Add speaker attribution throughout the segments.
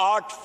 Speaker 1: 8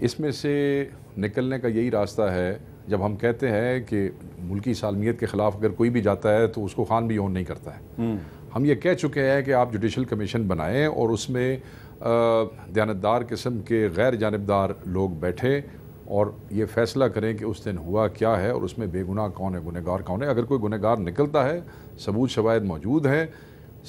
Speaker 2: اس میں سے نکلنے کا یہی راستہ ہے. جب ہم کہتے ہیں کہ ملکی سالمیت کے خلاف اگر کوئی بھی جاتا ہے تو اس کو خان بھی اون نہیں کرتا ہے. ہم یہ کہہ چکے ہیں کہ آپ جوڈیشل کمیشن بنائیں اور اس میں دیانتدار قسم کے غیر جانبدار لوگ بیٹھیں اور یہ فیصلہ کریں کہ اس دن ہوا کیا ہے اور اس میں بے گناہ کون ہے, گنہگار کون ہے. اگر کوئی گنہگار نکلتا ہے, ثبوت شواہد موجود ہیں,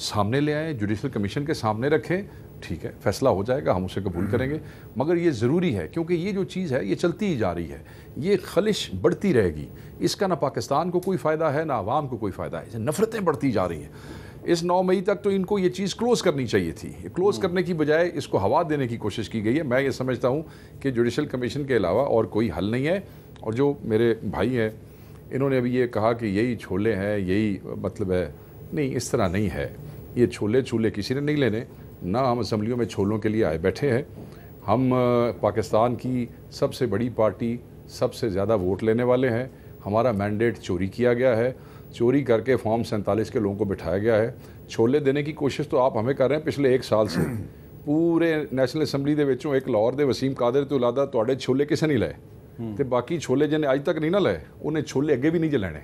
Speaker 2: سامنے لے آئیں, جوڈیشل کمیشن کے سامنے رکھیں, ٹھیک ہے, فیصلہ ہو جائے گا, ہم اسے قبول کریں گے. مگر یہ ضروری ہے کیونکہ یہ جو چیز ہے یہ چلتی ہی جا رہی ہے, یہ خلش بڑھتی رہے گی. اس کا نہ پاکستان کو کوئی فائدہ ہے نہ عوام کو کوئی فائدہ ہے. نفرتیں بڑھتی جا رہی ہیں. اس 9 مئی تک تو ان کو یہ چیز کلوز کرنی چاہیے تھی. یہ کلوز کرنے کی بجائے اس کو ہوا دینے کی کوشش کی گئی ہے. میں یہ سمجھتا ہوں کہ جوڈیشل کمیشن کے علاوہ اور کوئی حل نہیں ہے. اور جو میرے بھائی ہیں انہوں نے ابھی یہ کہا کہ یہی چھولے ہیں, یہی مطلب ہے, نہیں, اس طرح نہیں ہے. یہ چھولے کسی نے نہیں لینے, نہ ہم اسمبلیوں میں چھولوں کے لیے آئے بیٹھے ہیں. ہم پاکستان کی سب سے بڑی پارٹی, سب سے زیادہ ووٹ لینے والے ہیں. ہمارا مینڈیٹ چوری کیا گیا ہے, چوری کر کے فارم 47 کے لوگوں کو بٹھایا گیا ہے. چھولے دینے کی کوشش تو آپ ہمیں کر رہے ہیں پچھلے 1 سال سے. پورے نیشنل اسمبلی دے وچوں ایک لاہور دے وسیم قادر تو علاوہ تواڈے چھولے کسے نہیں لائے, تے باقی چھولے جن اج تک نہیں نہ لائے انہیں چھولے اگے بھی نہیں جلانے.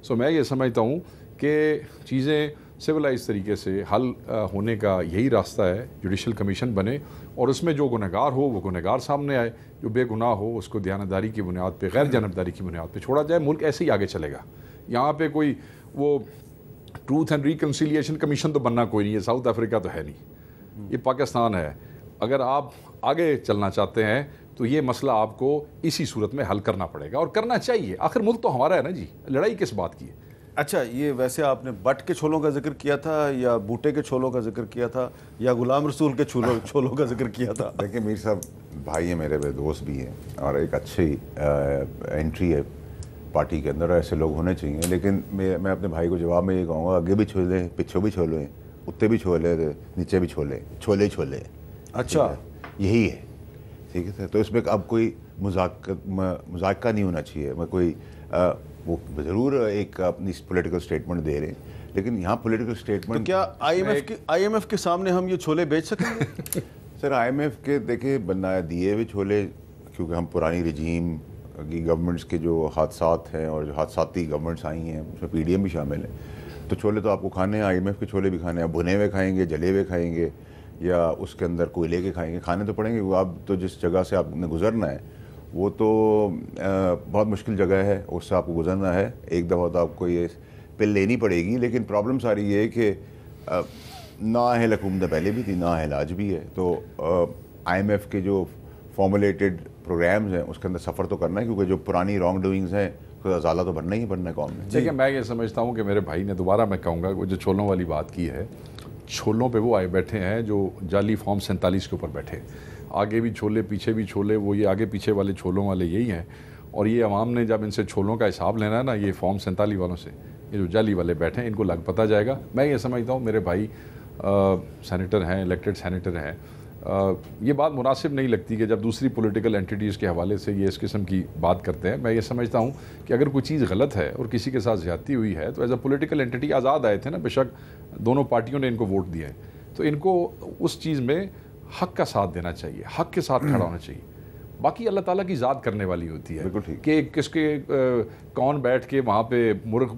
Speaker 2: سو میں یہ سمجھتا ہوں کہ چیزیں سویلائز طریقے سے حل ہونے کا یہی راستہ ہے. جوڈیشل کمیشن بنے اور اس میں جو گنہگار ہو وہ گنہگار سامنے آئے, جو بے گناہ ہو اس کو دیانتداری کی بنیاد پہ, غیر جانبداری کی بنیاد پہ چھوڑا جائے. ملک ایسے ہی آگے چلے گا. یہاں پہ کوئی وہ ٹروتھ اینڈ ریکنسیلیشن کمیشن تو بننا کوئی نہیں ہے, ساؤتھ افریقہ تو ہے نہیں, یہ پاکستان ہے. اگر آپ آگے چلنا چاہتے ہیں تو یہ مسئلہ آپ کو اسی صورت میں حل کرنا پڑے گا اور کرنا چاہیے. آخر ملک تو ہمارا ہے نا جی, لڑائی کس بات کی ہے.
Speaker 3: اچھا, یہ ویسے آپ نے بٹ کے چھولوں کا ذکر کیا تھا یا بوٹے کے چھولوں کا ذکر کیا تھا یا غلام رسول کے چھولوں کا ذکر کیا تھا؟
Speaker 4: دیکھیں میر صاحب بھائی ہیں میرے, دوست بھی ہیں اور ایک اچھی انٹری ہے پارٹی کے اندر, ایسے لوگ ہونے چاہیے. لیکن میں اپنے بھائی کو جواب میں یہ کہوں گا, آگے بھی چھولے, پیچھے بھی چھولے, اتنے بھی چھولے, نیچے بھی چھولے, چھولے.
Speaker 3: اچھا,
Speaker 4: یہی ہے, ٹھیک ہے. تو اس میں اب کوئی مذاکرہ نہیں ہونا چاہیے. میں کوئی وہ ضرور ایک اپنی پولیٹیکل سٹیٹمنٹ دے رہے ہیں, لیکن یہاں پولیٹیکل سٹیٹمنٹ
Speaker 3: کیا آئی ایم ایف کے سامنے ہم یہ چھولے بیچ سکیں گے؟
Speaker 4: سر آئی ایم ایف کے دیکھیں بنا دیے ہوئے چھولے, کیونکہ ہم پرانی رجیم کی گورنمنٹس کے جو حادثات ہیں اور جو حادثاتی گورنمنٹس آئی ہیں اس میں پی ڈی ایم بھی شامل ہیں, تو چھولے تو آپ کو کھانے ہیں, آئی ایم ایف کے چھولے بھی کھانے ہیں. بھنے ہوئے کھائیں گے, جلے ہوئے کھائیں گے, یا اس کے اندر کوئلے کے کھائیں گے, کھانے تو پڑیں گے. وہ آپ تو جس جگہ سے آپ نے گزرنا ہے وہ تو بہت مشکل جگہ ہے, اس سے آپ کو گزرنا ہے. ایک دفعہ تو آپ کو یہ پل لینی پڑے گی. لیکن پرابلم ساری یہ ہے کہ نااہل حکومت پہلے بھی تھی, نااہل آج بھی ہے. تو آئی ایم ایف کے جو فارمولیٹڈ پروگرامز ہیں اس کے اندر سفر تو کرنا ہے, کیونکہ جو پرانی رانگ ڈوئنگز ہیں اس کا ازالہ تو بننا ہی بننا ہے قوم میں.
Speaker 2: دیکھیں میں یہ سمجھتا ہوں کہ میرے بھائی نے دوبارہ میں کہوں گا وہ جو چھولوں والی بات کی ہے, چھولوں پہ وہ آئے بیٹھے ہیں جو جعلی فارم 47 کے اوپر بیٹھے. آگے بھی چھولے پیچھے بھی چھولے, وہ یہ آگے پیچھے والے چھولوں والے یہی ہیں. اور یہ عوام نے جب ان سے چھولوں کا حساب لینا ہے نا, یہ فارم 47 والوں سے, یہ جو جعلی والے بیٹھے ہیں ان کو لگ پتہ جائے گا. میں یہ سمجھتا ہوں میرے بھائی سینیٹر ہیں, الیکٹڈ سینیٹر ہیں, یہ بات مناسب نہیں لگتی کہ جب دوسری پولیٹیکل اینٹیٹیز کے حوالے سے یہ اس قسم کی بات کرتے ہیں. میں یہ سمجھتا ہوں کہ اگر کوئی چیز غلط ہے اور کسی کے ساتھ زیادتی ہوئی ہے تو ایز اے پولیٹیکل اینٹی آزاد آئے تھے نا, بے شک دونوں پارٹیوں نے ان کو ووٹ دیا ہے, تو ان کو اس چیز میں حق کا ساتھ دینا چاہیے, حق کے ساتھ کھڑا ہونا چاہیے. باقی اللہ تعالیٰ کی ذات کرنے والی ہوتی ہے کہ کس کے کون بیٹھ کے وہاں پہ مرغ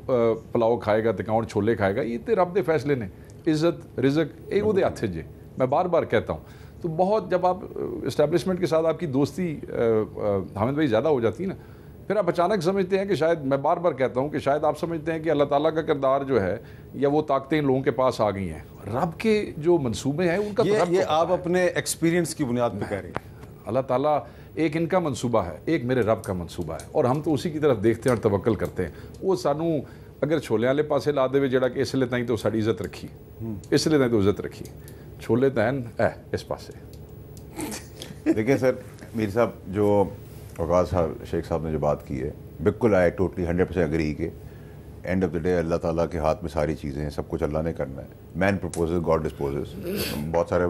Speaker 2: پلاؤ کھائے گا تو کون چھولے کھائے گا, یہ تو رب دے فیصلے نے. عزت رزق یہ وہ دے ہاتھ جے, میں بار بار کہتا ہوں. تو بہت جب آپ اسٹیبلشمنٹ کے ساتھ آپ کی دوستی حامد بھائی زیادہ ہو جاتی ہے نا, پھر آپ اچانک سمجھتے ہیں کہ شاید, میں بار بار کہتا ہوں کہ شاید آپ سمجھتے ہیں کہ اللہ تعالیٰ کا کردار جو ہے یا وہ طاقتیں ان لوگوں کے پاس آ گئی ہیں. رب کے جو منصوبے ہیں ان کا
Speaker 3: یہ آپ اپنے ایکسپیرینس کی بنیاد پہ کہہ رہے ہیں.
Speaker 2: اللہ تعالیٰ ایک ان کا منصوبہ ہے, ایک میرے رب کا منصوبہ ہے, اور ہم تو اسی کی طرف دیکھتے ہیں اور توکل کرتے ہیں. وہ سانوں اگر چھولے والے پاسے لا دے جڑا کہ اس لیے تائیں تو ساری عزت رکھی, اس لیے تائیں تو عزت رکھی, چھولے تین اس پاسے.
Speaker 4: دیکھیں سر میر صاحب, جو وقاص صاحب شیخ صاحب نے جو بات کی ہے بالکل آئی ٹوٹلی 100% اگری کہ اینڈ آف دا ڈے اللہ تعالیٰ کے ہاتھ میں ساری چیزیں ہیں, سب کچھ اللہ نے کرنا ہے. مین پرپوزز گاڈ ڈسپوزز. بہت سارے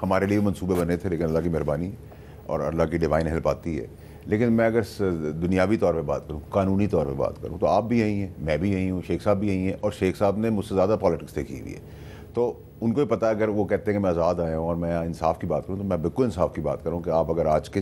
Speaker 4: ہمارے لیے منصوبے بنے تھے لیکن اللہ کی مہربانی اور اللہ کی ڈیوائن ہیلپ آتی ہے. لیکن میں اگر دنیاوی طور پہ بات کروں, قانونی طور پہ بات کروں, تو آپ بھی یہی ہیں, میں بھی یہی ہوں, شیخ صاحب بھی یہی ہیں, اور شیخ صاحب نے مجھ سے زیادہ پالیٹکس دیکھی ہوئی ہے. تو ان کو ہی پتہ, اگر وہ کہتے ہیں کہ میں آزاد آیا ہوں اور میں انصاف کی بات کروں, تو میں بالکل انصاف کی بات کروں کہ آپ اگر آج کے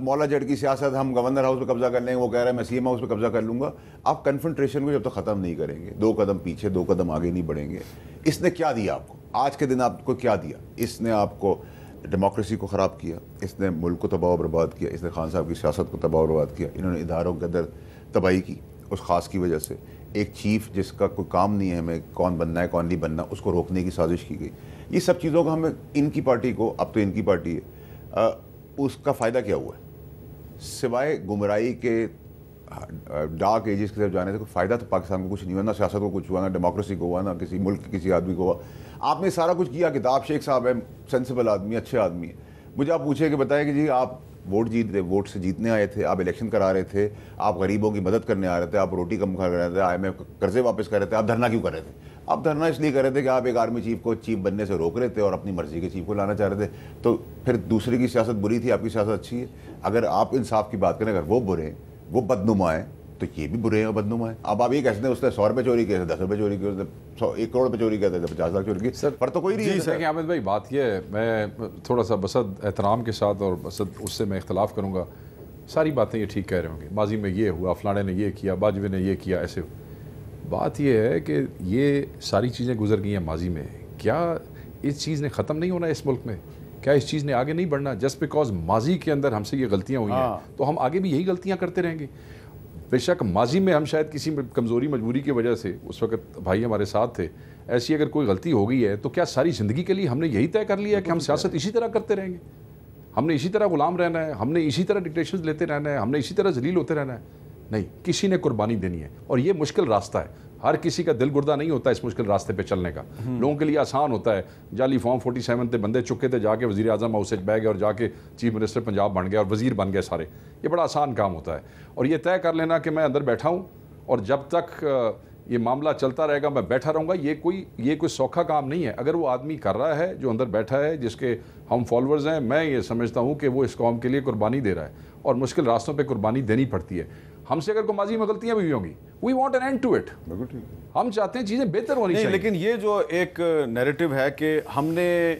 Speaker 4: مولا جٹ کی سیاست, ہم گورنر ہاؤس پہ قبضہ کر لیں گے, وہ کہہ رہا ہے میں سی ایم ہاؤس پہ قبضہ کر لوں گا. آپ کنفرنٹریشن کو جب تک ختم نہیں کریں گے, 2 قدم پیچھے 2 قدم آگے نہیں بڑھیں گے. اس نے کیا دیا آپ کو آج کے دن, آپ کو کیا دیا؟ اس نے آپ کو ڈیموکریسی کو خراب کیا, اس نے ملک کو تباہ و برباد کیا, اس نے خان صاحب کی سیاست کو تباہ و برباد کیا. انہوں نے اداروں کے اندر تباہی کی اس خاص کی وجہ سے. ایک چیف جس کا کوئی کام نہیں ہے ہمیں کون بننا ہے کون نہیں بننا, اس کو روکنے کی سازش کی گئی. یہ سب چیزوں کا ہمیں ان کی پارٹی کو, اب تو ان کی پارٹی ہے, اس کا فائدہ کیا ہوا ہے سوائے گمراہی کے ڈارک ایجز کی طرف جانے سے؟ کوئی فائدہ تو پاکستان کو کچھ نہیں ہوا, نہ سیاست کو کچھ ہوا, نہ ڈیموکریسی کو ہوا, نہ کسی ملک کے کسی آدمی کو ہوا. آپ نے سارا کچھ کیا. کتاب شیخ صاحب ہے, سینسیبل آدمی, اچھے آدمی ہے. مجھے آپ پوچھیں کہ بتائیں کہ جی آپ ووٹ جیت رہے, ووٹ سے جیتنے آئے تھے, آپ الیکشن کرا رہے تھے, آپ غریبوں کی مدد کرنے آ رہے تھے, آپ روٹی کم کر رہے تھے, IMF قرضے واپس کر رہے تھے, آپ دھرنا کیوں کر رہے تھے؟ آپ دھرنا اس لیے کر رہے تھے کہ آپ ایک آرمی چیف کو چیف بننے سے روک رہے تھے اور اپنی مرضی کے چیف کو لانا چاہ رہے تھے. تو پھر دوسرے کی سیاست بری تھی, آپ کی سیاست اچھی ہے. اگر آپ انصاف کی بات کریں, اگر وہ برے ہیں, وہ بدنما ہیں, تو یہ بھی برے ہیں اور بدنما ہیں. اب آپ یہ کہتے ہیں اس نے 100 روپے چوری کیے تھے, 10 روپے چوری کیے, اس نے 1 کروڑ روپے چوری کیا تھے, 50 لاکھ چوری کیے, سر پر تو کوئی نہیں ہے.
Speaker 2: دیکھیں عامر بھائی, بات یہ ہے, میں تھوڑا سا بسد احترام کے ساتھ اور بسد اس سے میں اختلاف کروں گا. ساری باتیں یہ ٹھیک کہہ رہے ہوں گے, ماضی میں یہ ہوا, فلانے نے یہ کیا, باجوے نے یہ کیا, ایسے. بات یہ ہے کہ یہ ساری چیزیں گزر گئی ہیں ماضی میں. کیا اس چیز نے ختم نہیں ہونا اس ملک میں؟ کیا اس چیز نے آگے نہیں بڑھنا؟ جسٹ بیکاز ماضی کے اندر ہم سے یہ غلطیاں ہوئی ہیں تو ہم آگے بھی یہی غلطیاں کرتے رہیں گے. بے شک ماضی میں ہم شاید کسی کمزوری مجبوری کی وجہ سے, اس وقت بھائی ہمارے ساتھ تھے, ایسی اگر کوئی غلطی ہو گئی ہے تو کیا ساری زندگی کے لیے ہم نے یہی طے کر لیا ہے کہ ہم سیاست اسی طرح کرتے رہیں گے, ہم نے اسی طرح غلام رہنا ہے, ہم نے اسی طرح ڈکٹیشنز لیتے رہنا ہے, ہم نے اسی طرح ذلیل ہوتے رہنا ہے؟ نہیں, کسی نے قربانی دینی ہے اور یہ مشکل راستہ ہے. ہر کسی کا دل گردہ نہیں ہوتا اس مشکل راستے پہ چلنے کا. لوگوں کے لیے آسان ہوتا ہے, جعلی فارم 47 تے بندے چکے تھے, جا کے وزیر اعظم ہاؤس بہ گئے اور جا کے چیف منسٹر پنجاب بن گئے اور وزیر بن گئے سارے. یہ بڑا آسان کام ہوتا ہے. اور یہ طے کر لینا کہ میں اندر بیٹھا ہوں اور جب تک یہ معاملہ چلتا رہے گا میں بیٹھا رہوں گا, یہ کوئی سوکھا کام نہیں ہے. اگر وہ آدمی کر رہا ہے جو اندر بیٹھا ہے, جس کے ہم فالوورز ہیں, میں یہ سمجھتا ہوں کہ وہ اس قوم کے لیے قربانی دے رہا ہے اور مشکل راستوں پہ قربانی دینی پڑتی ہے. ہم سے اگر کوئی ماضی میں غلطیاں بھی ہوں گی, we want an end to it. ہم چاہتے ہیں چیزیں بہتر ہونی چاہیے.
Speaker 3: لیکن یہ جو ایک نیریٹو ہے کہ ہم نے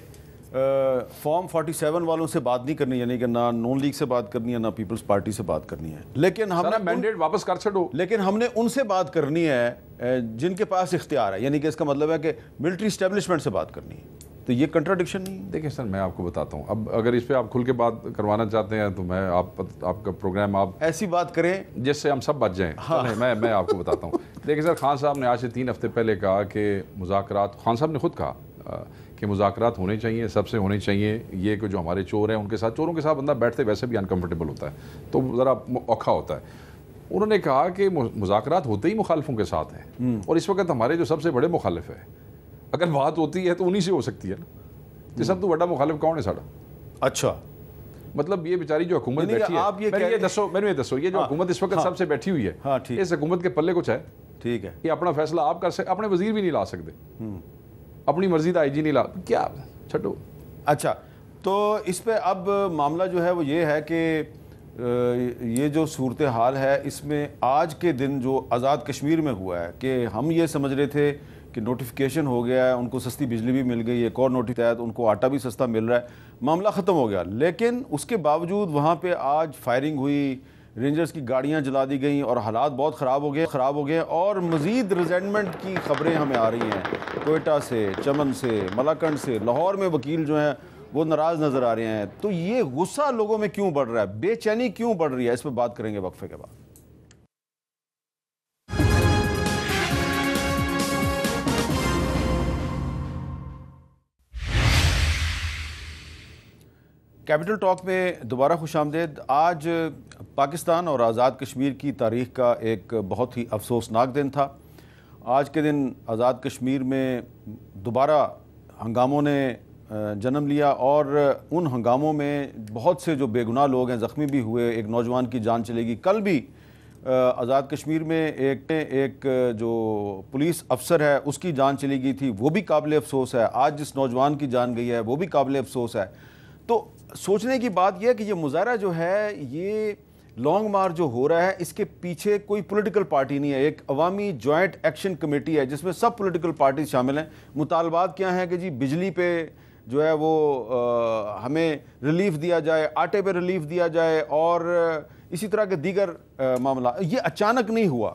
Speaker 3: فارم 47 والوں سے بات نہیں کرنی, یعنی کہ نہ نون لیگ سے بات کرنی ہے نہ پیپلز پارٹی سے بات کرنی ہے, لیکن ہم نے
Speaker 2: مینڈیٹ واپس کر چھوڑو,
Speaker 3: لیکن ہم نے ان سے بات کرنی ہے جن کے پاس اختیار ہے. یعنی کہ اس کا مطلب ہے کہ ملٹری اسٹیبلشمنٹ سے بات کرنی ہے. تو یہ کنٹراڈکشن نہیں.
Speaker 2: دیکھیں سر, میں آپ کو بتاتا ہوں, اب اگر اس پہ آپ کھل کے بات کروانا چاہتے ہیں تو میں آپ کا پروگرام آپ
Speaker 3: ایسی بات کریں
Speaker 2: جس سے ہم سب بچ جائیں. میں آپ کو بتاتا ہوں. دیکھیں سر, خان صاحب نے آج سے 3 ہفتے پہلے کہا کہ مذاکرات, خان صاحب نے خود کہا کہ مذاکرات ہونے چاہیے, سب سے ہونے چاہیے. یہ کہ جو ہمارے چور ہیں ان کے ساتھ, چوروں کے ساتھ بندہ بیٹھتے ویسے بھی انکمفرٹیبل ہوتا ہے, تو ذرا اوکھا ہوتا ہے. انہوں نے کہا کہ مذاکرات ہوتے ہی مخالفوں کے ساتھ ہیں, اور اس وقت ہمارے جو سب سے بڑے مخالف ہیں, اگر بات ہوتی ہے تو انہی سے ہو سکتی ہے نا. کہ سب تو بڑا مخالف کون ہے ساڑا؟
Speaker 3: اچھا,
Speaker 2: مطلب یہ بیچاری جو حکومت بیٹھی ہے, میں یہ دسو, یہ جو حکومت اس وقت سب سے بیٹھی ہوئی ہے, اس حکومت کے پلے کچھ ہے؟
Speaker 3: ٹھیک ہے,
Speaker 2: یہ اپنا فیصلہ آپ کر سکتے, اپنے وزیر بھی نہیں لا سکتے, اپنی مرضی کا IG نہیں لا, کیا چھٹو.
Speaker 3: اچھا, تو اس پہ اب معاملہ جو ہے وہ یہ ہے کہ یہ جو صورتحال ہے اس میں آج کے دن جو آزاد کشمیر میں ہوا ہے کہ ہم یہ سمجھ رہے تھے کہ نوٹیفیکیشن ہو گیا ہے, ان کو سستی بجلی بھی مل گئی, ایک اور نوٹس تحت ان کو آٹا بھی سستا مل رہا ہے, معاملہ ختم ہو گیا. لیکن اس کے باوجود وہاں پہ آج فائرنگ ہوئی, رینجرز کی گاڑیاں جلا دی گئیں اور حالات بہت خراب ہو گئے اور مزید ریزینٹمنٹ کی خبریں ہمیں آ رہی ہیں کوئٹہ سے, چمن سے, ملاکنڈ سے. لاہور میں وکیل جو ہیں وہ ناراض نظر آ رہے ہیں. تو یہ غصہ لوگوں میں کیوں بڑھ رہا ہے, بے چینی کیوں بڑھ رہی ہے, اس پہ بات کریں گے وقفے کے بعد. کیپٹل ٹاک میں دوبارہ خوش آمدید. آج پاکستان اور آزاد کشمیر کی تاریخ کا ایک بہت ہی افسوسناک دن تھا. آج کے دن آزاد کشمیر میں دوبارہ ہنگاموں نے جنم لیا اور ان ہنگاموں میں بہت سے جو بے گناہ لوگ ہیں زخمی بھی ہوئے, ایک نوجوان کی جان چلے گی. کل بھی آزاد کشمیر میں ایک جو پولیس افسر ہے اس کی جان چلی گئی تھی, وہ بھی قابل افسوس ہے. آج جس نوجوان کی جان گئی ہے وہ بھی قابل افسوس ہے. تو سوچنے کی بات یہ ہے کہ یہ مظاہرہ جو ہے, یہ لانگ مارچ جو ہو رہا ہے, اس کے پیچھے کوئی پولیٹیکل پارٹی نہیں ہے. ایک عوامی جوائنٹ ایکشن کمیٹی ہے جس میں سب پولیٹیکل پارٹیز شامل ہیں. مطالبات کیا ہیں کہ جی بجلی پہ جو ہے وہ ہمیں ریلیف دیا جائے, آٹے پہ ریلیف دیا جائے اور اسی طرح کے دیگر معاملات. یہ اچانک نہیں ہوا.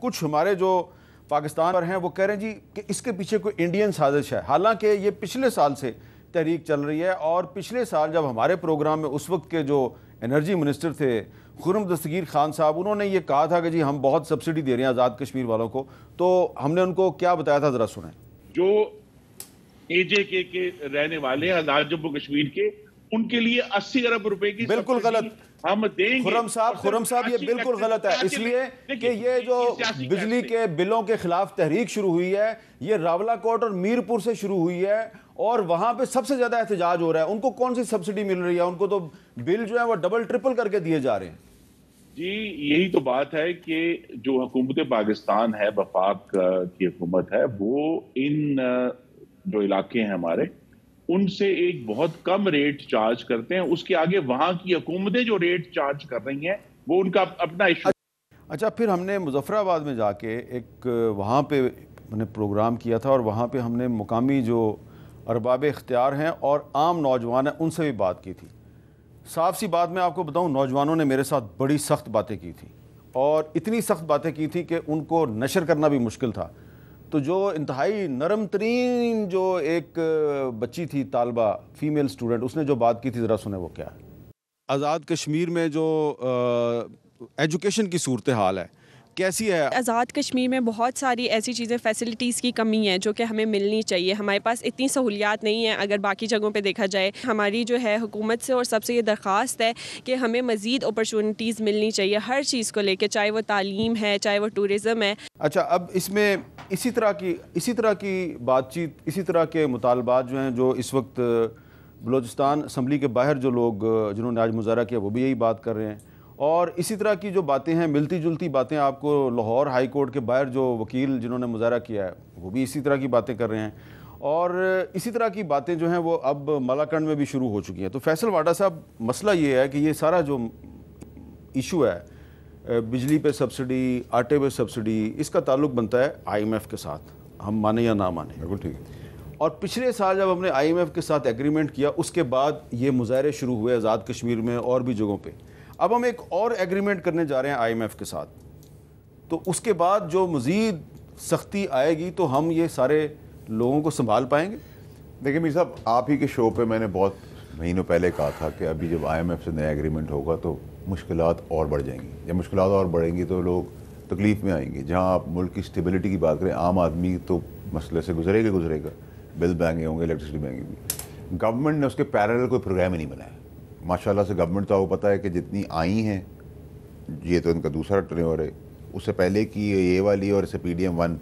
Speaker 3: کچھ ہمارے جو پاکستان پر ہیں وہ کہہ رہے ہیں جی کہ اس کے پیچھے کوئی انڈین سازش ہے, حالانکہ یہ پچھلے سال سے تحریک چل رہی ہے. اور پچھلے سال جب ہمارے پروگرام میں اس وقت کے جو انرجی منسٹر تھے خرم دستگیر خان صاحب, انہوں نے یہ کہا تھا کہ جی ہم بہت سبسڈی دے رہے ہیں آزاد کشمیر والوں کو, تو ہم نے ان کو کیا بتایا تھا, ذرا سنیں.
Speaker 5: جو اے جے کے رہنے والے ہیں آزاد جموں کشمیر کے, ان کے لیے 80 ارب روپے کی
Speaker 3: بالکل غلط
Speaker 5: ہم دیں گے.
Speaker 3: خرم صاحب یہ بالکل غلط ہے, اس لیے کہ یہ جو بجلی کے بلوں کے خلاف تحریک شروع ہوئی ہے یہ راولہ کوٹ اور میرپور سے شروع ہوئی ہے, اور وہاں پہ سب سے زیادہ احتجاج ہو رہا ہے. ان کو کون سی سبسڈی مل رہی ہے, ان کو تو بل جو ہے وہ ڈبل ٹرپل کر کے دیے جا رہے ہیں.
Speaker 5: جی یہی تو بات ہے کہ جو حکومت پاکستان ہے, وفاق کی حکومت ہے, وہ ان جو علاقے ہیں ہمارے ان سے ایک بہت کم ریٹ چارج کرتے ہیں. اس کے آگے وہاں کی حکومتیں جو ریٹ چارج کر رہی ہیں وہ ان کا اپنا ایشو.
Speaker 3: اچھا, پھر ہم نے مظفر آباد میں جا کے ایک وہاں پہ میں نے پروگرام کیا تھا, اور وہاں پہ ہم نے مقامی جو ارباب اختیار ہیں اور عام نوجوان ہیں ان سے بھی بات کی تھی. صاف سی بات میں آپ کو بتاؤں, نوجوانوں نے میرے ساتھ بڑی سخت باتیں کی تھیں, اور اتنی سخت باتیں کی تھی کہ ان کو نشر کرنا بھی مشکل تھا. تو جو انتہائی نرم ترین جو ایک بچی تھی, طالبہ فیمیل سٹوڈنٹ, اس نے جو بات کی تھی ذرا سنیں وہ کیا ہے. آزاد کشمیر میں جو ایجوکیشن کی صورتحال ہے کیسی ہے؟
Speaker 6: آزاد کشمیر میں بہت ساری ایسی چیزیں فیسلٹیز کی کمی ہے جو کہ ہمیں ملنی چاہیے. ہمارے پاس اتنی سہولیات نہیں ہیں اگر باقی جگہوں پہ دیکھا جائے. ہماری جو ہے حکومت سے اور سب سے یہ درخواست ہے کہ ہمیں مزید اپرچونٹیز ملنی چاہیے ہر چیز کو لے کے, چاہے وہ تعلیم ہے, چاہے وہ ٹورزم ہے.
Speaker 3: اچھا, اب اس میں اسی طرح کی بات چیت, اسی طرح کے مطالبات جو ہیں جو اس وقت بلوچستان اسمبلی کے باہر جو لوگ جنہوں نے آج مظاہرہ کیا وہ بھی یہی بات کر رہے ہیں, اور اسی طرح کی جو باتیں ہیں ملتی جلتی باتیں آپ کو لاہور ہائی کورٹ کے باہر جو وکیل جنہوں نے مظاہرہ کیا ہے وہ بھی اسی طرح کی باتیں کر رہے ہیں, اور اسی طرح کی باتیں جو ہیں وہ اب مالاکنڈ میں بھی شروع ہو چکی ہیں. تو فیصل واڈا صاحب, مسئلہ یہ ہے کہ یہ سارا جو ایشو ہے بجلی پہ سبسڈی, آٹے پہ سبسڈی, اس کا تعلق بنتا ہے IMF کے ساتھ, ہم مانیں یا نہ مانیں.
Speaker 4: بالکل ٹھیک ہے.
Speaker 3: اور پچھلے سال جب ہم نے IMF کے ساتھ ایگریمنٹ کیا اس کے بعد یہ مظاہرے شروع ہوئے آزاد کشمیر میں اور بھی جگہوں پہ. اب ہم ایک اور ایگریمنٹ کرنے جا رہے ہیں IMF کے ساتھ, تو اس کے بعد جو مزید سختی آئے گی تو ہم یہ سارے لوگوں کو سنبھال پائیں گے.
Speaker 4: دیکھیں میر صاحب, آپ ہی کے شو پہ میں نے بہت مہینوں پہلے کہا تھا کہ ابھی جب IMF سے نیا ایگریمنٹ ہوگا تو مشکلات اور بڑھ جائیں گی. جب مشکلات اور بڑھیں گی تو لوگ تکلیف میں آئیں گے. جہاں آپ ملک کی اسٹیبلٹی کی بات کریں, عام آدمی تو مسئلے سے گزرے گا, بل مہنگے ہوں گے, الیکٹرسٹی مہنگی بھی. گورنمنٹ نے اس کے پیرالل کوئی پروگرام ہی نہیں بنایا. ماشاء اللہ سے گورنمنٹ تو آپ کو پتہ ہے کہ جتنی آئی ہیں, یہ تو ان کا دوسرا ٹرینور ہے, اس سے پہلے کی یہ والی اور اسے PDM-1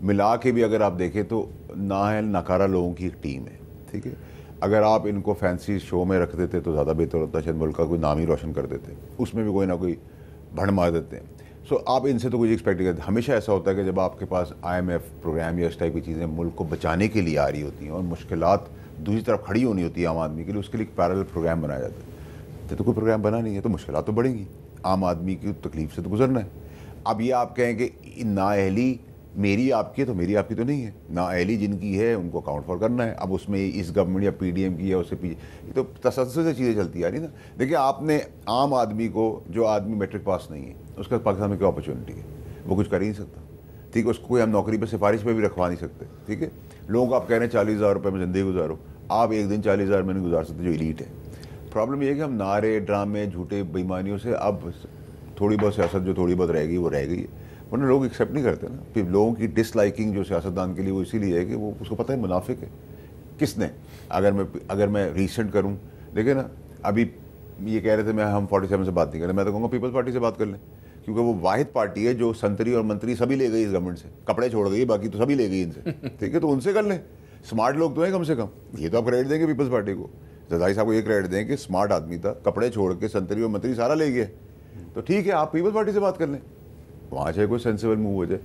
Speaker 4: ملا کے بھی اگر آپ دیکھیں تو نااہل ناکارہ لوگوں کی ایک ٹیم ہے. ٹھیک ہے, اگر آپ ان کو فینسی شو میں رکھ دیتے تو زیادہ بہتر ہوتا, شاید ملک کا کوئی نام ہی روشن کر دیتے, اس میں بھی کوئی نہ کوئی بھڑ مار دیتے ہیں. سو آپ ان سے تو کچھ ایکسپیکٹ کرتے. ہمیشہ ایسا ہوتا ہے کہ جب آپ کے پاس IMF پروگرام یا اس ٹائپ کی چیزیں ملک کو بچانے کے لیے آ رہی ہوتی ہیں اور مشکلات دوسری طرف کھڑی ہونی ہوتی ہے عام آدمی کے لیے, اس کے لیے ایک پیرالل پروگرام بنایا جاتا ہے. تو کوئی پروگرام بنا نہیں ہے تو مشکلات تو بڑھیں گی, عام آدمی کی تکلیف سے تو گزرنا ہے. اب یہ آپ کہیں کہ نااہلی میری آپ کی ہے تو میری آپ کی تو نہیں ہے, نااہلی جن کی ہے ان کو اکاؤنٹ فار کرنا ہے. اب اس میں اس گورنمنٹ یا PDM کی ہے اس سے یہ تو تسلسل سے چیزیں چلتی آ رہی نا. دیکھیں آپ نے عام آدمی کو, جو آدمی میٹرک پاس نہیں ہے, اس کا پاکستان میں کیا اپرچونٹی ہے, وہ کچھ کر ہی نہیں سکتا. ٹھیک ہے, اس کو کوئی ہم نوکری پہ سفارش پہ بھی رکھوا نہیں سکتے. ٹھیک ہے, لوگوں کو آپ کہہ رہے ہیں 40,000 روپے میں زندگی گزارو, آپ ایک دن 40,000 میں نہیں گزار سکتے جو ایلیٹ ہے. پرابلم یہ ہے کہ ہم نعرے, ڈرامے, جھوٹے بےایمانیوں سے اب تھوڑی بہت سیاست جو تھوڑی بہت رہ گئی وہ رہ گئی ہے, ورنہ لوگ ایکسیپٹ نہیں کرتے نا. پھر لوگوں کی ڈس لائکنگ جو سیاستدان کے لیے وہ اسی لیے ہے کہ وہ اس کو پتہ ہے منافق ہے. کس نے, اگر میں ریسنٹ کروں, دیکھیں نا ابھی یہ کہہ رہے تھے ہم 47 سے بات نہیں کریں, میں تو کہوں گا پیپلز پارٹی سے بات کر لیں, کیونکہ وہ واحد پارٹی ہے جو سنتری اور منتری سبھی لے گئی اس گورنمنٹ سے, کپڑے چھوڑ گئی, باقی تو سبھی لے گئی ان سے. ٹھیک ہے, تو ان سے کر لیں. اسمارٹ لوگ تو ہیں کم سے کم, یہ تو آپ کریڈٹ دیں گے پیپلز پارٹی کو. زرداری صاحب کو یہ کریڈٹ دیں کہ اسمارٹ آدمی تھا, کپڑے چھوڑ کے سنتری اور منتری سارا لے گئے. تو ٹھیک ہے, آپ پیپلز پارٹی سے بات کر لیں, وہاں چاہے کوئی سینسیبل موو ہو جائے.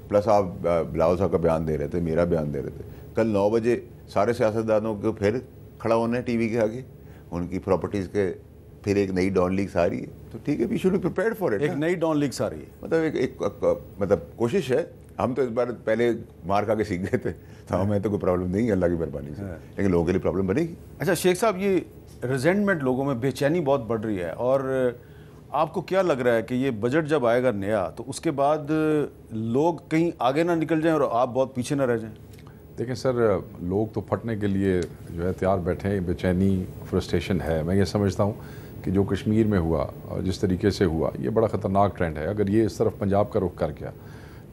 Speaker 4: پلس آپ بلاول صاحب کا بیان دے رہے تھے, میرا بیان دے رہے تھے, کل 9 بجے سارے سیاستدانوں کو پھر کھڑا ہونا ہے TV کے آگے, ان کی پراپرٹیز کے پھر ایک نئی ڈان لیگس آ رہی ہے. تو ٹھیک ہے, we should be prepared for it.
Speaker 3: ایک نئی ڈان لیگس آ رہی ہے,
Speaker 4: مطلب ایک کوشش ہے. ہم تو اس بار پہلے مار کھا کے سیکھ گئے تھے، تو ہمیں تو کوئی پرابلم نہیں ہے اللہ کی مہربانی سے، لیکن لوگوں کے لیے پرابلم بنے گی۔
Speaker 3: اچھا شیخ صاحب، یہ ریزنٹمنٹ لوگوں میں بے چینی بہت بڑھ رہی ہے، اور آپ کو کیا لگ رہا ہے کہ یہ بجٹ جب آئے گا نیا تو اس کے بعد لوگ کہیں آگے نہ نکل جائیں اور آپ بہت پیچھے نہ رہ جائیں؟
Speaker 2: دیکھیں سر، لوگ تو پھٹنے کے لیے جو ہے تیار بیٹھے ہیں، بے چینی فرسٹریشن ہے۔ میں یہ سمجھتا ہوں کہ جو کشمیر میں ہوا اور جس طریقے سے ہوا، یہ بڑا خطرناک ٹرینڈ ہے۔ اگر یہ اس طرف پنجاب کا رخ کر گیا،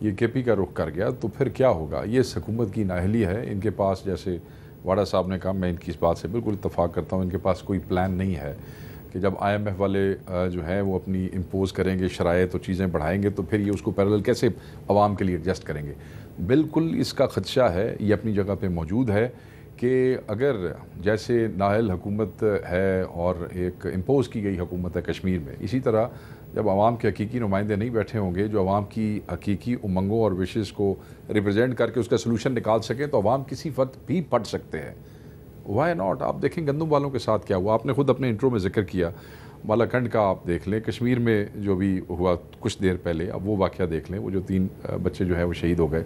Speaker 2: یہ کے پی کا رخ کر گیا، تو پھر کیا ہوگا؟ یہ اس حکومت کی نااہلی ہے۔ ان کے پاس، جیسے واڈا صاحب نے کہا، میں ان کی اس بات سے بالکل اتفاق کرتا ہوں، ان کے پاس کوئی پلان نہیں ہے کہ جب آئی ایم ایف والے جو ہیں وہ اپنی امپوز کریں گے شرائط اور چیزیں بڑھائیں گے تو پھر یہ اس کو پیرالل کیسے عوام کے لیے ایڈجسٹ کریں گے۔ بالکل اس کا خدشہ ہے، یہ اپنی جگہ پہ موجود ہے کہ اگر جیسے نااہل حکومت ہے اور ایک امپوز کی گئی حکومت ہے کشمیر میں، اسی طرح جب عوام کے حقیقی نمائندے نہیں بیٹھے ہوں گے جو عوام کی حقیقی امنگوں اور وشز کو ریپرزینٹ کر کے اس کا سلوشن نکال سکیں، تو عوام کسی وقت بھی پٹ سکتے ہیں۔ Why not? آپ دیکھیں گندم والوں کے ساتھ کیا ہوا، آپ نے خود اپنے انٹرو میں ذکر کیا، بالاکنڈ کا آپ دیکھ لیں، کشمیر میں جو بھی ہوا کچھ دیر پہلے، اب وہ واقعہ دیکھ لیں، وہ جو 3 بچے جو ہے وہ شہید ہو گئے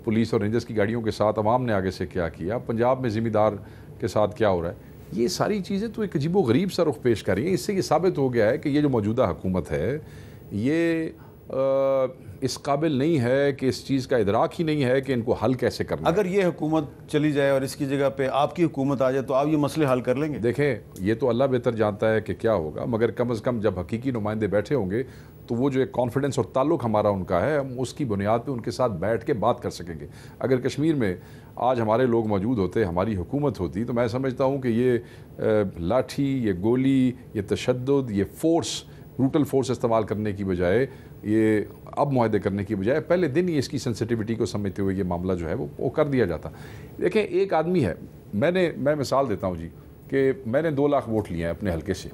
Speaker 2: پولیس اور رینجرز کی گاڑیوں کے ساتھ، عوام نے آگے سے کیا کیا، پنجاب میں ذمہ دار کے ساتھ کیا ہو رہا ہے۔ یہ ساری چیزیں تو ایک عجیب و غریب سا رخ پیش کر رہی ہیں۔ اس سے یہ ثابت ہو گیا ہے کہ یہ جو موجودہ حکومت ہے یہ اس قابل نہیں ہے کہ اس چیز کا ادراک ہی نہیں ہے کہ ان کو حل کیسے کرنا ہے۔
Speaker 3: اگر یہ حکومت چلی جائے اور اس کی جگہ پہ آپ کی حکومت آ جائے تو آپ یہ مسئلے حل کر لیں گے؟
Speaker 2: دیکھیں، یہ تو اللہ بہتر جانتا ہے کہ کیا ہوگا، مگر کم از کم جب حقیقی نمائندے بیٹھے ہوں گے تو وہ جو ایک کانفیڈنس اور تعلق ہمارا ان کا ہے، ہم اس کی بنیاد پہ ان کے ساتھ بیٹھ کے بات کر سکیں گے۔ اگر کشمیر میں آج ہمارے لوگ موجود ہوتے، ہماری حکومت ہوتی، تو میں سمجھتا ہوں کہ یہ لاٹھی، یہ گولی، یہ تشدد، یہ فورس، بروٹل فورس استعمال کرنے کی بجائے، یہ اب معاہدے کرنے کی بجائے پہلے دن ہی اس کی سینسٹیوٹی کو سمجھتے ہوئے یہ معاملہ جو ہے وہ کر دیا جاتا۔ دیکھیں، ایک آدمی ہے، میں مثال دیتا ہوں جی، کہ میں نے 2 لاکھ ووٹ لیے ہیں اپنے حلقے سے،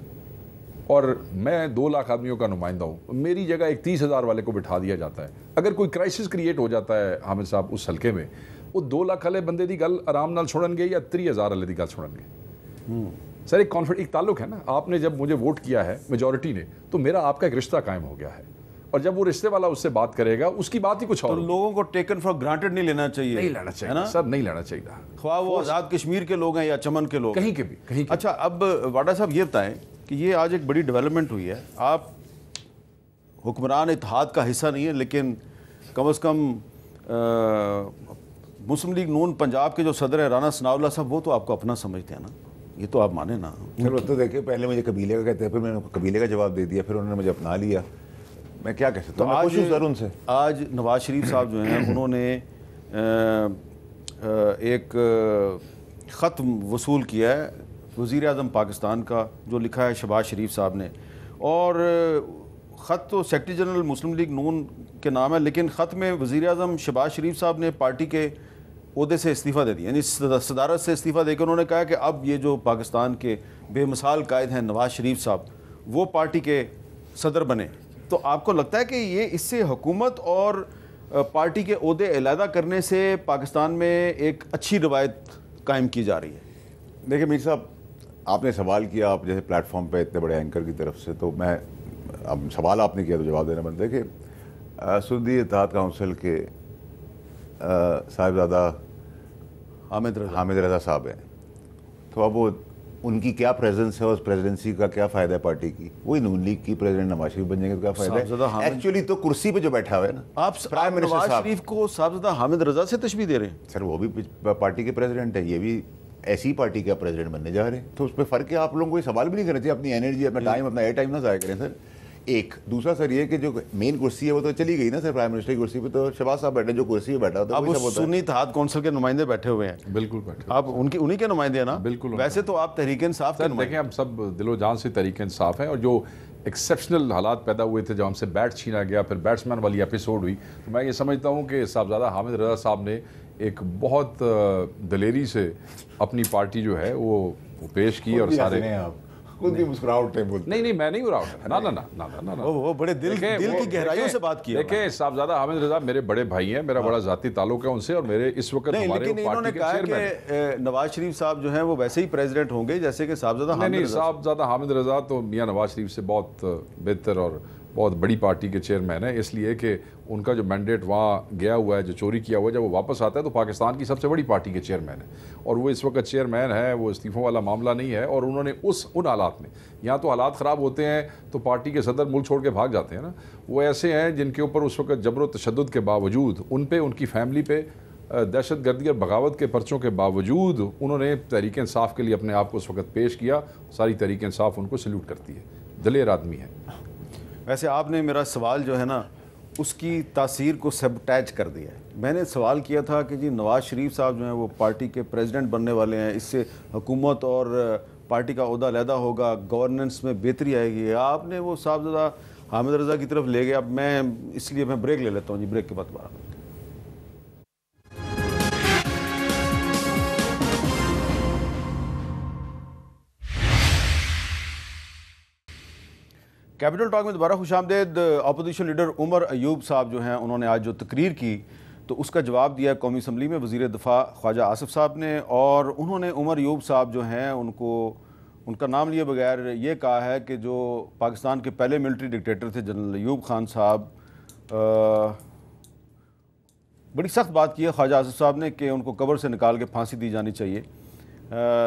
Speaker 2: اور میں 2 لاکھ آدمیوں کا نمائندہ ہوں، میری جگہ ایک 30,000 والے کو بٹھا دیا جاتا ہے۔ اگر کوئی کرائسس کریٹ ہو جاتا ہے حامد صاحب اس حلقے میں، وہ 2 لاکھ والے بندے دی گل آرام نال چھوڑن گے یا 30,000 والے دی گل چھوڑن گے؟ سر ایک تعلق ہے نا، آپ نے جب مجھے ووٹ کیا ہے میجورٹی نے، تو میرا آپ کا ایک رشتہ قائم ہو گیا ہے، اور جب وہ رشتے والا اس سے بات کرے گا اس کی بات ہی کچھ اور۔
Speaker 3: تو لوگوں کو ٹیکن فار گرانٹڈ نہیں لینا چاہیے،
Speaker 2: نہیں لینا چاہیے سر، نہیں لینا چاہیے،
Speaker 3: خواہ وہ آزاد کشمیر کے لوگ ہیں یا چمن کے لوگ،
Speaker 2: کہیں کے بھی، کہیں کے۔
Speaker 3: اچھا، اب واڈا صاحب یہ بتائیں کہ یہ آج ایک بڑی ڈیولپمنٹ ہوئی ہے، آپ حکمران اتحاد کا حصہ نہیں ہے، لیکن کم از کم مسلم لیگ نون پنجاب کے جو صدر ہیں رانا ثناء اللہ صاحب، وہ تو آپ کو اپنا سمجھتے ہیں نا، یہ تو آپ مانیں نا۔
Speaker 4: چلو تو دیکھیں، پہلے مجھے قبیلے کا کہتے ہیں، پھر میں نے قبیلے کا جواب دے دیا، پھر انہوں نے مجھے اپنا لیا، میں کیا کہہ سکتا ہوں۔
Speaker 3: آج نواز شریف صاحب جو ہیں انہوں نے ایک خط وصول کیا ہے وزیر اعظم پاکستان کا، جو لکھا ہے شہباز شریف صاحب نے، اور خط تو سیکرٹری جنرل مسلم لیگ نون کے نام ہے، لیکن خط میں وزیر اعظم شہباز شریف صاحب نے پارٹی کے عہدے سے استعفیٰ دے دیا، یعنی صدارت سے استعفیٰ دے کے انہوں نے کہا کہ اب یہ جو پاکستان کے بے مثال قائد ہیں نواز شریف صاحب، وہ پارٹی کے صدر بنے۔ تو آپ کو لگتا ہے کہ یہ اس سے حکومت اور پارٹی کے عہدے علیحدہ کرنے سے پاکستان میں ایک اچھی روایت قائم کی جا رہی ہے؟
Speaker 4: دیکھیں میر صاحب، آپ نے سوال کیا، آپ جیسے پلیٹ فارم پہ اتنے بڑے اینکر کی طرف سے، تو میں اب سوال آپ نے کیا تو جواب دینا بنتا ہے کہ سندھی اتحاد کونسل کے صاحبزادہ حامد رضا صاحب ہیں، تو اب وہ ان کی کیا پریزنس ہے، اس پریزیڈنسی کا کیا فائدہ ہے پارٹی کی؟ وہی نون لیگ کی پریزیڈنٹ نواز شریف بن جائیں گے تو کیا فائدہ ہے؟ ایکچولی تو کرسی پہ جو بیٹھا ہوا ہے نا،
Speaker 3: آپ نواز شریف کو صاحبزادہ حامد رضا سے تشبیہ دے رہے ہیں؟
Speaker 4: سر وہ بھی پارٹی کے پریزیڈنٹ ہیں، یہ بھی ایسی پارٹی کا پریزیڈنٹ بننے جا رہے ہیں، تو اس پہ فرق ہے۔ آپ لوگوں کو یہ سوال بھی نہیں کرنا چاہیے، اپنی انرجی، اپنا ٹائم، اپنا ایئر ٹائم نہ ضائع کریں سر۔ ایک دوسرا سر یہ کہ جو مین کرسی ہے وہ تو چلی گئی نا سر، پرائم منسٹر کی کرسی پہ تو شہباز صاحب بیٹھے، جو کرسی پہ بیٹھا ہوتا ہے
Speaker 3: اب سنی اتحاد کونسل کے نمائندے بیٹھے ہوئے ہیں،
Speaker 2: بالکل بیٹھے،
Speaker 3: آپ انہی کے نمائندے ہیں نا؟
Speaker 2: بالکل۔
Speaker 3: ویسے تو آپ تحریک انصاف کے نمائندے۔
Speaker 2: دیکھیں، ہم سب دل و جان سے تحریک انصاف ہیں، اور جو ایکسیپشنل حالات پیدا ہوئے تھے جب ہم سے بیٹ چھینا گیا، پھر بیٹسمین والی ایپیسوڈ ہوئی، تو میں یہ سمجھتا ہوں کہ صاحبزادہ حامد رضا صاحب نے ایک بہت دلیری سے اپنی پارٹی جو ہے وہ پیش کی، اور سارے
Speaker 4: خود بھی مسکراہٹ ہے بولتے۔
Speaker 2: نہیں میں نہیں مسکراہٹ،
Speaker 3: وہ بڑے دل کی گہرائیوں سے بات کی۔
Speaker 2: دیکھیں، صاحبزادہ حامد رضا میرے بڑے بھائی ہیں، میرا بڑا ذاتی تعلق ہے ان سے، اور میرے اس وقت ہمارے
Speaker 3: لیکن انہوں نے کہا کہ نواز شریف صاحب جو ہیں وہ ویسے ہی پریزیڈنٹ ہوں گے جیسے کہ صاحبزادہ حامد رضا۔
Speaker 2: نہیں، صاحبزادہ حامد رضا تو میاں نواز شریف سے بہت بہتر اور بہت بڑی پارٹی کے چیئرمین ہیں، اس لیے کہ ان کا جو مینڈیٹ وہاں گیا ہوا ہے، جو چوری کیا ہوا ہے، جب وہ واپس آتا ہے تو پاکستان کی سب سے بڑی پارٹی کے چیئرمین ہیں، اور وہ اس وقت چیئرمین ہے، وہ استعفوں والا معاملہ نہیں ہے، اور انہوں نے ان حالات میں، یہاں تو حالات خراب ہوتے ہیں تو پارٹی کے صدر ملک چھوڑ کے بھاگ جاتے ہیں نا، وہ ایسے ہیں جن کے اوپر اس وقت جبر و تشدد کے باوجود، ان پہ، ان کی فیملی پہ دہشت گردی اور بغاوت کے پرچوں کے باوجود انہوں نے تحریک انصاف کے لیے اپنے آپ کو اس وقت پیش کیا. ساری تحریک انصاف ان کو سلیوٹ کرتی ہے، دلیر آدمی ہے.
Speaker 3: ویسے آپ نے میرا سوال جو ہے نا اس کی تاثیر کو سبٹیچ کر دیا ہے. میں نے سوال کیا تھا کہ جی نواز شریف صاحب جو ہیں وہ پارٹی کے پریزیڈنٹ بننے والے ہیں، اس سے حکومت اور پارٹی کا عہدہ علیحدہ ہوگا، گورننس میں بہتری آئے گی. آپ نے وہ صاحبزادہ حامد رضا کی طرف لے گئے. اب میں اس لیے میں بریک لے لیتا ہوں جی، بریک کے بعد دوبارہ. کیپٹل ٹاک میں دوبارہ خوش آمدید. اپوزیشن لیڈر عمر ایوب صاحب جو ہیں انہوں نے آج جو تقریر کی تو اس کا جواب دیا قومی اسمبلی میں وزیر دفاع خواجہ آصف صاحب نے، اور انہوں نے عمر ایوب صاحب جو ہیں ان کا نام لیے بغیر یہ کہا ہے کہ جو پاکستان کے پہلے ملٹری ڈکٹیٹر تھے جنرل ایوب خان صاحب، بڑی سخت بات کی ہے خواجہ آصف صاحب نے کہ ان کو قبر سے نکال کے پھانسی دی جانی چاہیے.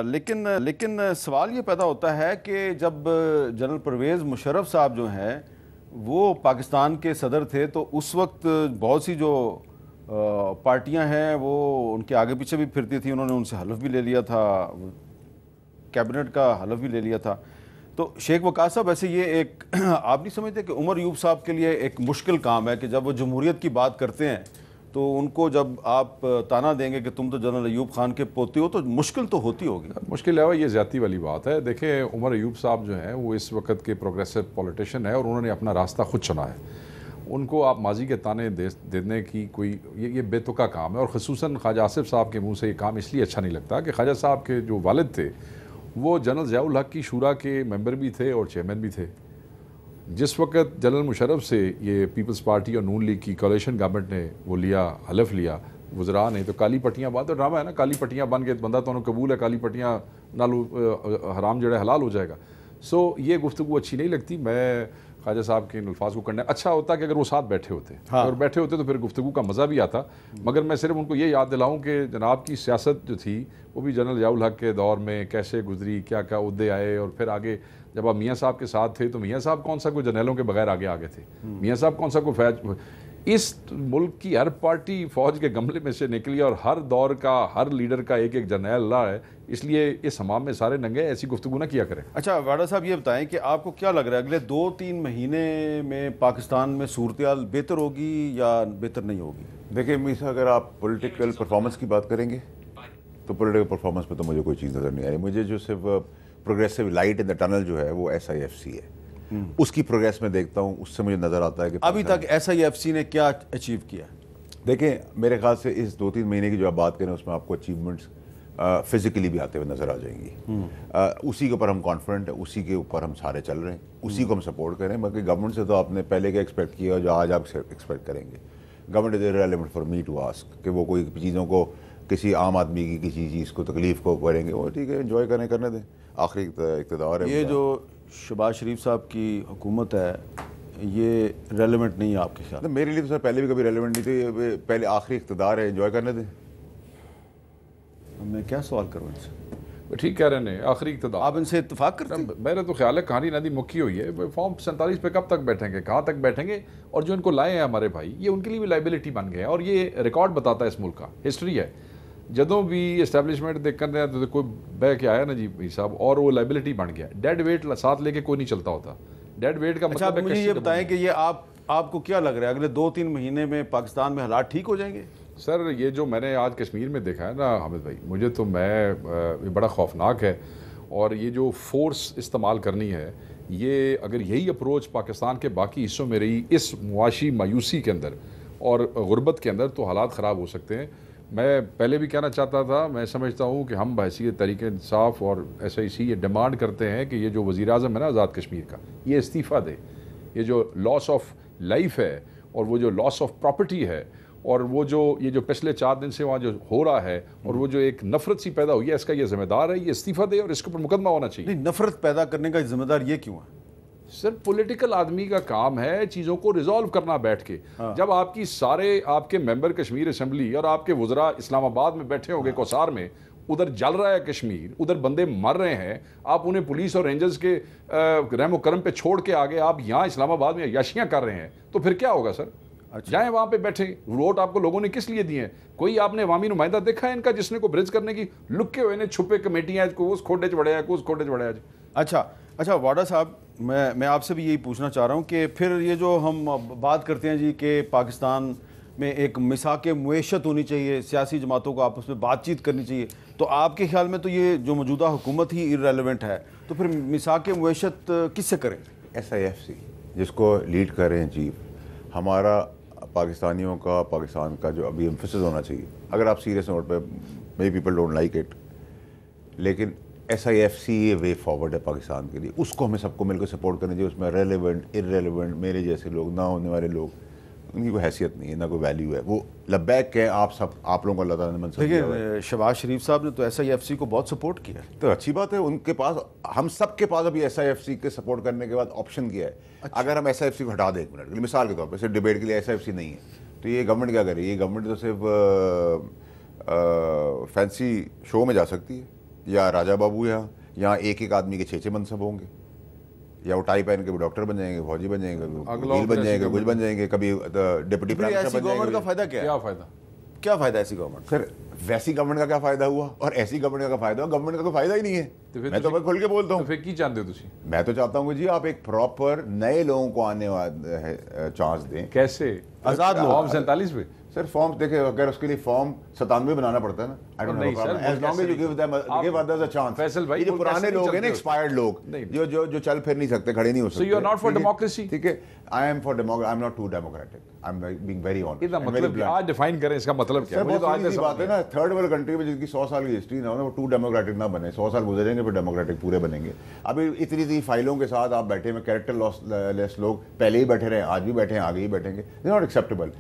Speaker 3: لیکن سوال یہ پیدا ہوتا ہے کہ جب جنرل پرویز مشرف صاحب جو ہیں وہ پاکستان کے صدر تھے تو اس وقت بہت سی جو پارٹیاں ہیں وہ ان کے آگے پیچھے بھی پھرتی تھیں. انہوں نے ان سے حلف بھی لے لیا تھا، کیبنٹ کا حلف بھی لے لیا تھا. تو شیخ وقاص صاحب ایسے یہ ایک آپ نہیں سمجھتے کہ عمر ایوب صاحب کے لیے ایک مشکل کام ہے کہ جب وہ جمہوریت کی بات کرتے ہیں تو ان کو جب آپ تانا دیں گے کہ تم تو جنرل ایوب خان کے پوتے ہو تو مشکل تو ہوتی ہوگی.
Speaker 2: مشکل ہے، یہ زیادتی والی بات ہے. دیکھیں عمر ایوب صاحب جو ہیں وہ اس وقت کے پروگریسو پولیٹیشین ہے اور انہوں نے اپنا راستہ خود چنا ہے. ان کو آپ ماضی کے تانے دینے کی کوئی یہ بے تکا کام ہے، اور خصوصاً خواجہ آصف صاحب کے منہ سے یہ کام اس لیے اچھا نہیں لگتا کہ خواجہ صاحب کے جو والد تھے وہ جنرل ضیاء الحق کی شورا کے ممبر بھی تھے اور چیئرمین بھی تھے. جس وقت جنرل مشرف سے یہ پیپلز پارٹی اور نون لیگ کی کولیشن گورنمنٹ نے وہ لیا، حلف لیا وزراء نے، تو کالی پٹیاں بات تو ڈرامہ ہے نا، کالی پٹیاں بن کے بندہ تو انہوں قبول ہے کالی پٹیاں نالو حرام جڑے حلال ہو جائے گا. سو یہ گفتگو اچھی نہیں لگتی. میں خواجہ صاحب کے ان الفاظ کو کرنا اچھا ہوتا کہ اگر وہ ساتھ بیٹھے ہوتے، اور بیٹھے ہوتے تو پھر گفتگو کا مزہ بھی آتا. مگر میں صرف ان کو یہ یاد دلاؤں کہ جناب کی سیاست جو تھی وہ بھی جنرل ضیاء الحق کے دور میں کیسے گزری، کیا کیا عہدے آئے، اور پھر آگے جب آپ میاں صاحب کے ساتھ تھے تو میاں صاحب کون سا کوئی جرنیلوں کے بغیر آگے تھے، میاں صاحب کون سا کوئی فوج. اس ملک کی ہر پارٹی فوج کے گملے میں سے نکلی اور ہر دور کا ہر لیڈر کا ایک جرنیل رہا ہے. اس لیے اس حمام میں سارے ننگے، ایسی گفتگو نہ کیا کریں.
Speaker 3: اچھا واڈا صاحب یہ بتائیں کہ آپ کو کیا لگ رہا ہے اگلے 2-3 مہینے میں پاکستان میں صورتحال بہتر ہوگی یا بہتر نہیں ہوگی؟
Speaker 4: دیکھیں میسا، اگر آپ پولیٹیکل پرفارمنس کی بات کریں گے تو پولیٹیکل پرفارمنس پہ تو مجھے کوئی چیز نظر نہیں آ رہی. مجھے جو صرف پروگریسو لائٹ ان دا ٹنل جو ہے وہ SIFC ہے، اس کی پروگریس میں دیکھتا ہوں. اس سے مجھے نظر آتا ہے کہ
Speaker 3: ابھی تک SIFC نے کیا اچیو کیا.
Speaker 4: دیکھیں میرے خیال سے اس 2-3 مہینے کی جو آپ بات کریں اس میں آپ کو اچیومنٹس فزیکلی بھی آتے ہوئے نظر آ جائیں گی. اسی کے اوپر ہم کانفیڈنٹ ہیں، اسی کے اوپر ہم سارے چل رہے ہیں، اسی کو ہم سپورٹ کریں. باقی گورنمنٹ سے تو آپ نے پہلے کیا ایکسپیکٹ کیا جو آج آپ ایکسپیکٹ کریں گے. Government is relevant for me to ask کہ وہ کوئی چیزوں کو کسی عام آدمی کی کسی چیز کو تکلیف کو کریں گے، وہ ٹھیک ہے انجوائے کرنے دیں. آخری اقتدار ہے.
Speaker 3: یہ جو شہباز شریف صاحب کی حکومت ہے یہ ریلیونٹ نہیں ہے آپ کے خیال؟
Speaker 4: میرے لیے تو سر پہلے بھی کبھی ریلیونٹ نہیں تھی. پہلے آخری اقتدار ہے، انجوائے کرنے دیں.
Speaker 3: میں کیا سوال کروں ان سے؟
Speaker 2: ٹھیک کہہ رہے ہیں، آخری اقتدار.
Speaker 3: آپ ان سے اتفاق کرتے ہیں؟
Speaker 2: میرا تو خیال ہے کہانی ندی مکی ہوئی ہے. فارم 47 پہ کب تک بیٹھیں گے، کہاں تک بیٹھیں گے؟ اور جو ان کو لائے ہیں ہمارے بھائی، یہ ان کے لیے بھی لائبلٹی بن گئے ہیں، اور یہ ریکارڈ بتاتا ہے اس ملک کا، ہسٹری ہے. جدوں بھی اسٹیبلشمنٹ دیکھ کر رہے تو کوئی بہ کے آیا نا جی بھائی صاحب، اور وہ لائبلٹی بن گیا. ڈیڈ ویٹ ساتھ لے کے کوئی نہیں چلتا ہوتا. ڈیڈ ویٹ کا
Speaker 3: مطلب مجھے یہ بتائیں کہ یہ آپ کو کیا لگ رہا ہے اگلے 2-3 مہینے میں پاکستان میں حالات ٹھیک ہو جائیں گے؟
Speaker 2: سر یہ جو میں نے آج کشمیر میں دیکھا ہے نا حامد بھائی، مجھے تو یہ بڑا خوفناک ہے. اور یہ جو فورس استعمال کرنی ہے، یہ اگر یہی اپروچ پاکستان کے باقی حصوں میں رہی اس معاشی مایوسی کے اندر اور غربت کے اندر، تو حالات خراب ہو سکتے ہیں. میں پہلے بھی کہنا چاہتا تھا، میں سمجھتا ہوں کہ ہم بحیثیت تحریک انصاف اور SIC یہ ڈیمانڈ کرتے ہیں کہ یہ جو وزیر اعظم ہے نا آزاد کشمیر کا، یہ استعفیٰ دے. یہ جو لاس آف لائف ہے اور وہ جو لاس آف پراپرٹی ہے اور وہ جو یہ جو پچھلے 4 دن سے وہاں جو ہو رہا ہے اور وہ جو ایک نفرت سی پیدا ہوئی ہے، اس کا یہ ذمہ دار ہے. یہ استعفیٰ دے اور اس کے اوپر مقدمہ ہونا چاہیے.
Speaker 3: نہیں، نفرت پیدا کرنے کا ذمہ دار یہ کیوں ہے؟
Speaker 2: سر پولیٹیکل آدمی کا کام ہے چیزوں کو ریزالو کرنا بیٹھ کے. جب آپ کی سارے آپ کے ممبر کشمیر اسمبلی اور آپ کے وزراء اسلام آباد میں بیٹھے ہوں گے کوثار میں, ادھر جل رہا ہے کشمیر, ادھر بندے مر رہے ہیں, آپ انہیں پولیس اور رینجرز کے رحم و کرم پہ چھوڑ کے آگے آپ یہاں اسلام آباد میں عیاشیاں کر رہے ہیں, تو پھر کیا ہوگا سر؟ جائیں وہاں پہ بیٹھیں. ووٹ آپ کو لوگوں نے کس لیے دیے ہیں؟ کوئی آپ نے عوامی نمائندہ دیکھا ہے ان کا جس نے کو برج کرنے کی لکے ہوئے نے چھپے کمیٹیاں کو اس کھوٹے چ بڑے کو اس کھوٹے چ بڑے.
Speaker 3: اچھا واڈا صاحب, میں آپ سے بھی یہی پوچھنا چاہ رہا ہوں کہ پھر یہ جو ہم بات کرتے ہیں جی کہ پاکستان میں ایک میثاق معیشت ہونی چاہیے, سیاسی جماعتوں کو آپس میں بات چیت کرنی چاہیے, تو آپ کے خیال میں تو یہ جو موجودہ حکومت ہی ارریلیونٹ ہے, تو پھر میثاق معیشت کس سے کریں؟
Speaker 4: SIFC جس کو لیڈ کر رہے ہیں چیف, ہمارا پاکستانیوں کا, پاکستان کا جو ابھی ایمفسس ہونا چاہیے, اگر آپ سیریس نوٹ پہ مے پیپل ڈونٹ لائک اٹ, لیکن SIFC یہ وے فارورڈ ہے پاکستان کے لیے, اس کو ہمیں سب کو مل کے سپورٹ کرنا چاہیے. اس میں ریلیونٹ ارریلیونٹ میرے جیسے لوگ, نہ ہونے والے لوگ, ان کی کوئی حیثیت نہیں ہے, نہ کوئی ویلیو ہے. وہ لبیک کہ آپ لوگوں کو اللہ تعالیٰ نے منصب دیا ہے.
Speaker 3: لیکن شہباز شریف صاحب نے تو SIFC کو بہت سپورٹ کیا ہے,
Speaker 4: تو اچھی بات ہے. ان کے پاس, ہم سب کے پاس ابھی SIFC کے سپورٹ کرنے کے بعد آپشن کیا ہے. اگر ہم SIFC کو ہٹا دیں ایک منٹ کے لیے, مثال کے طور پہ صرف ڈیبیٹ کے لیے SIFC نہیں ہے, تو یہ گورنمنٹ کیا کرے؟ یہ گورنمنٹ تو صرف فینسی شو میں جا سکتی ہے, یا راجہ بابو یہاں ایک آدمی کے 6 منصب ہوں گے, یا وہ ٹائی پہن کے ڈاکٹر بن جائیں گے, فوجی بن جائیں گے, وکیل بن جائیں گے, کچھ بن جائیں گے, کبھی ڈپٹی پرائم منسٹر بن جائیں گے.
Speaker 3: گورنمنٹ کا فائدہ کیا فائدہ ایسی گورنمنٹ؟
Speaker 4: سر ویسی گورنمنٹ کا کیا فائدہ ہوا اور ایسی گورنمنٹ کا فائدہ ہوا؟ گورنمنٹ کا کوئی فائدہ ہی نہیں ہے. میں تو کھل کے بولتا ہوں.
Speaker 2: پھر کی چاہتے ہو تسی؟
Speaker 4: میں تو چاہتا ہوں کہ جی آپ ایک پراپر نئے لوگوں کو آنے والے چانس دیں.
Speaker 2: کیسے؟
Speaker 3: آزاد لوگ.
Speaker 2: فارم 47 پہ
Speaker 4: سر فارم دیکھیں, اگر اس کے لیے فارم 97 بنانا پڑتا ہے نا, جو پرانے لوگ ہیں نا, ایکسپائرڈ لوگ جو چل پھر نہیں سکتے, کھڑے نہیں ہو سکتے.
Speaker 2: So you are not for democracy?
Speaker 4: ٹھیک ہے, I am for democracy. I am not too democratic. I am being very honest.
Speaker 2: اس کا مطلب آج ڈیفائن کریں, اس کا مطلب کیا ہے؟
Speaker 4: مجھے تو آج ایسی بات ہے نا, تھرڈ ورلڈ کنٹری میں جن کی 100 سال کی ہسٹری نہ ہو نا, وہ ٹو ڈیموکریٹک نہ بنے. 100 سال گزریں گے پھر ڈیموکریٹک پورے بنیں گے. ابھی اتنی فائلوں کے ساتھ آپ بیٹھے میں, کیریکٹر لیس لوگ پہلے ہی بیٹھے رہے, آج بھی بیٹھے ہیں, آگے ہی بیٹھیں گے. Not acceptable.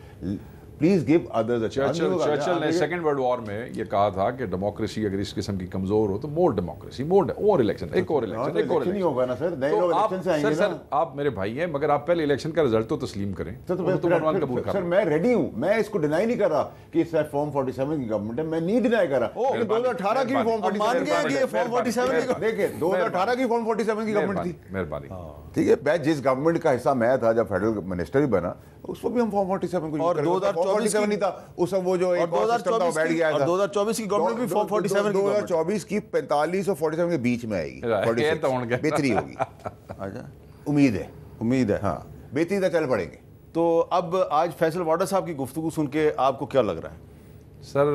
Speaker 4: Please give others a chance.
Speaker 2: Churchill نے سیکنڈ ورلڈ وار میں یہ کہا تھا کہ ڈیموکریسی اگر اس قسم کی کمزور ہو تو مور ڈیموکریسی, مور اور الیکشن, ایک اور الیکشن, ایک اور
Speaker 4: نہیں ہوگا نا سر, نئے لوگ الیکشن سے آئیں گے نا.
Speaker 2: سر آپ میرے بھائی ہیں, مگر آپ پہلے الیکشن کا رزلٹ تو تسلیم کریں.
Speaker 4: سر میں ریڈی ہوں, میں اس کو ڈینائی نہیں کر رہا کہ فارم 47 کی گورنمنٹ ہے, میں نہیں ڈینائی کر رہا. 2018 کی فارم 47 دیکھیں, 2018 کی فارم 47 کی گورنمنٹ تھی.
Speaker 2: مہربانی.
Speaker 4: ٹھیک ہے, میں جس گورنمنٹ کا حصہ میں تھا جب فیڈرل منسٹر بھی بنا, اس وقت بھی ہم فارم 47 کو, اور 2024 نہیں تھا اس وقت, وہ جو ایک اور سسٹم تھا بیٹھ گیا تھا.
Speaker 3: 2024 کی گورنمنٹ بھی فارم 47 کی,
Speaker 4: 2024 کی 45 اور 47 کے بیچ میں آئے گی, بہتری ہوگی. امید ہے, ہاں بہتری تو چل پڑیں گے.
Speaker 3: تو اب آج فیصل واڈا صاحب کی گفتگو سن کے آپ کو کیا لگ رہا ہے؟
Speaker 2: سر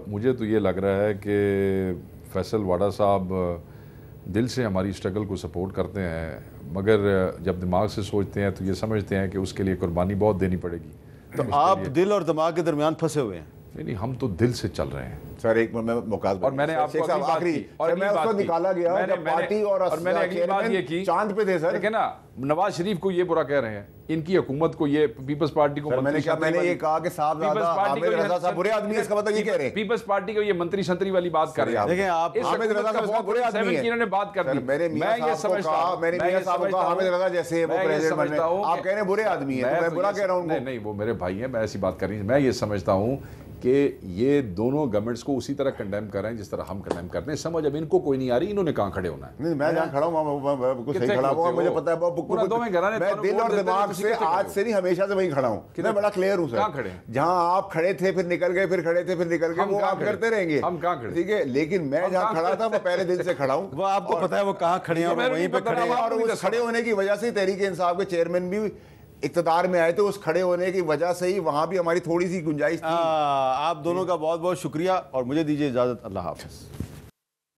Speaker 2: مجھے تو یہ لگ رہا ہے کہ فیصل واڈا صاحب دل سے ہماری اسٹرگل کو سپورٹ کرتے ہیں, مگر جب دماغ سے سوچتے ہیں تو یہ سمجھتے ہیں کہ اس کے لیے قربانی بہت دینی پڑے گی.
Speaker 3: تو آپ دل اور دماغ کے درمیان پھنسے ہوئے ہیں؟
Speaker 2: نہیں, ہم تو دل سے چل رہے ہیں.
Speaker 4: سر ایک میں مقابلہ,
Speaker 2: اور میں نے آپ کو آخری
Speaker 4: اور میں اس کو نکالا گیا جب پارٹی اور
Speaker 2: میں نے اگلی بات یہ کی,
Speaker 4: چاند پہ تھے سر.
Speaker 2: دیکھیں نا, نواز شریف کو یہ برا کہہ رہے ہیں, ان کی حکومت کو یہ, پیپلز پارٹی کو,
Speaker 4: میں نے یہ کہا کہ صاحب حامد رضا صاحب برے آدمی ہیں, اس کا مطلب یہ کہہ رہے ہیں
Speaker 2: پیپلز پارٹی کو یہ منتری شنتری والی بات کر رہے ہیں.
Speaker 3: دیکھیں آپ
Speaker 4: حامد رضا صاحب برے آدمی ہیں,
Speaker 2: انہوں نے بات کر دی.
Speaker 4: میں یہ سمجھتا ہوں, میں نے میاں صاحب کو حامد رضا جیسے وہ پریزیڈنٹ بنے, آپ کہہ رہے ہیں برے آدمی ہیں, میں برا کہہ رہا ہوں.
Speaker 2: نہیں, وہ میرے بھائی ہیں, میں ایسی بات کر رہی ہوں. میں یہ سمجھتا ہوں کہ یہ دونوں گورنمنٹس کو اسی طرح کنڈیم کر رہے ہیں جس طرح ہم کنڈیم کرتے ہیں. سمجھ اب ان کو کوئی نہیں آ رھی, انہوں نے کہاں کھڑے ہونا ہے.
Speaker 4: نہیں, میں جہاں کھڑا ہوں بالکل صحیح کھڑا ہوں, مجھے پتا ہے, میں دل اور دماغ سے آج سے نہیں ہمیشہ سے وہیں کھڑا ہوں, میں بڑا کلیئر ہوں سر. جہاں آپ کھڑے تھے پھر نکل گئے, پھر کھڑے تھے پھر نکل گئے, وہ آپ کرتے رہیں گے. ٹھیک ہے, لیکن میں جہاں کھڑا تھا وہ پہلے دل سے کھڑا ہوں.
Speaker 3: وہ آپ کو پتا ہے وہ کہاں کھڑے ہیں, وہیں پہ کھڑے ہیں.
Speaker 4: اور اس کھڑے ہونے کی وجہ سے تحریک انصاف کے چیئرمین بھی اقتدار میں آئے, تو اس کھڑے ہونے کی وجہ سے ہی وہاں بھی ہماری تھوڑی سی گنجائش تھی.
Speaker 3: آپ دونوں کا بہت بہت شکریہ, اور مجھے دیجیے اجازت. اللہ حافظ.